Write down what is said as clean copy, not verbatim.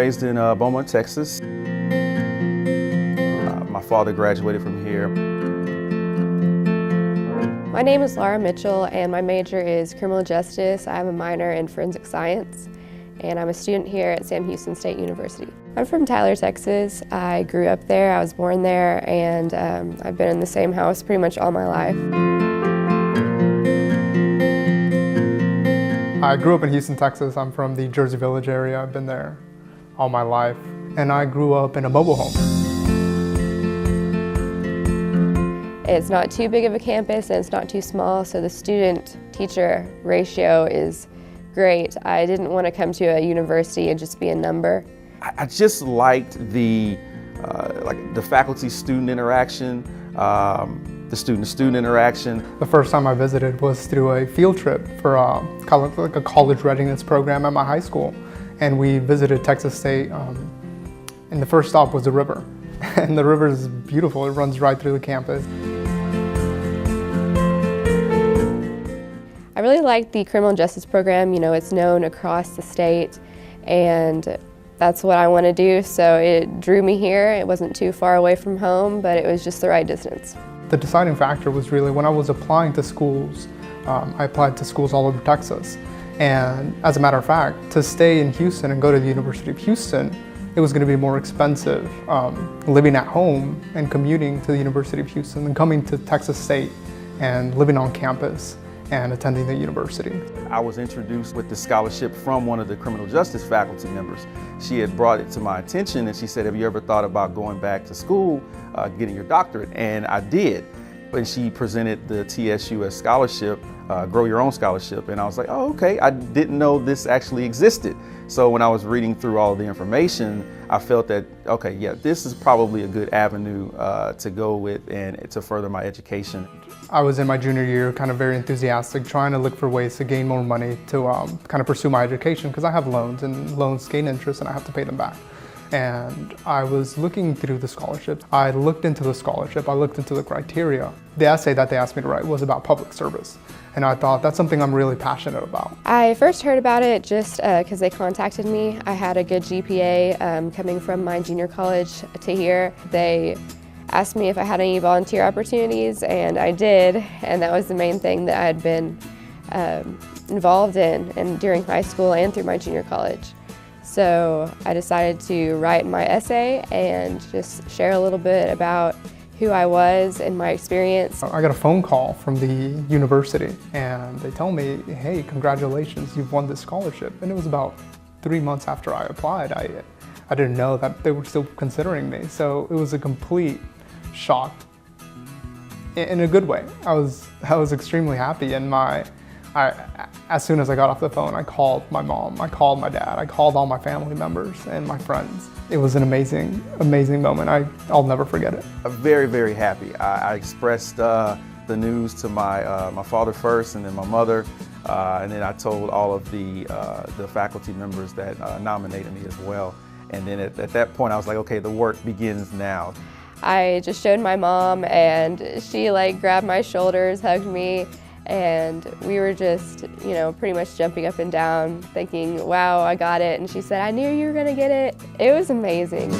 raised in Beaumont, Texas. My father graduated from here. My name is Laura Mitchell and my major is criminal justice. I have a minor in forensic science and I'm a student here at Sam Houston State University. I'm from Tyler, Texas. I grew up there, I was born there, and I've been in the same house pretty much all my life. I grew up in Houston, Texas. I'm from the Jersey Village area. I've been there all my life. And I grew up in a mobile home. It's not too big of a campus and it's not too small, so the student-teacher ratio is great. I didn't want to come to a university and just be a number. I just liked the faculty-student interaction, the student-to-student interaction. The first time I visited was through a field trip for a college readiness program at my high school. And we visited Texas State, and the first stop was the river. And the river is beautiful, it runs right through the campus. I really liked the criminal justice program. You know, it's known across the state, and that's what I want to do, so it drew me here. It wasn't too far away from home, but it was just the right distance. The deciding factor was really when I was applying to schools. I applied to schools all over Texas. And as a matter of fact, to stay in Houston and go to the University of Houston, it was going to be more expensive living at home and commuting to the University of Houston than coming to Texas State and living on campus and attending the university. I was introduced with the scholarship from one of the criminal justice faculty members. She had brought it to my attention and she said, have you ever thought about going back to school, getting your doctorate? And I did. And she presented the TSUS scholarship, Grow Your Own scholarship. And I was like, oh, okay, I didn't know this actually existed. So when I was reading through all of the information, I felt that, okay, yeah, this is probably a good avenue to go with and to further my education. I was in my junior year, kind of very enthusiastic, trying to look for ways to gain more money to kind of pursue my education, because I have loans and loans gain interest and I have to pay them back. And I was looking through the scholarship. I looked into the scholarship, I looked into the criteria. The essay that they asked me to write was about public service. And I thought, that's something I'm really passionate about. I first heard about it just because they contacted me. I had a good GPA coming from my junior college to here. They asked me if I had any volunteer opportunities, and I did. And that was the main thing that I had been involved in and during high school and through my junior college. So I decided to write my essay and just share a little bit about who I was and my experience. I got a phone call from the university and they told me, hey, congratulations, you've won this scholarship. And it was about 3 months after I applied. I didn't know that they were still considering me. So it was a complete shock in a good way. I was extremely happy, and as soon as I got off the phone, I called my mom, I called my dad, I called all my family members and my friends. It was an amazing, amazing moment. I'll never forget it. I'm very, very happy. I expressed the news to my father first, and then my mother, and then I told all of the faculty members that nominated me as well. And then at that point, I was like, okay, the work begins now. I just showed my mom, and she grabbed my shoulders, hugged me, and we were just, pretty much jumping up and down, thinking, wow, I got it. And she said, I knew you were gonna get it. It was amazing.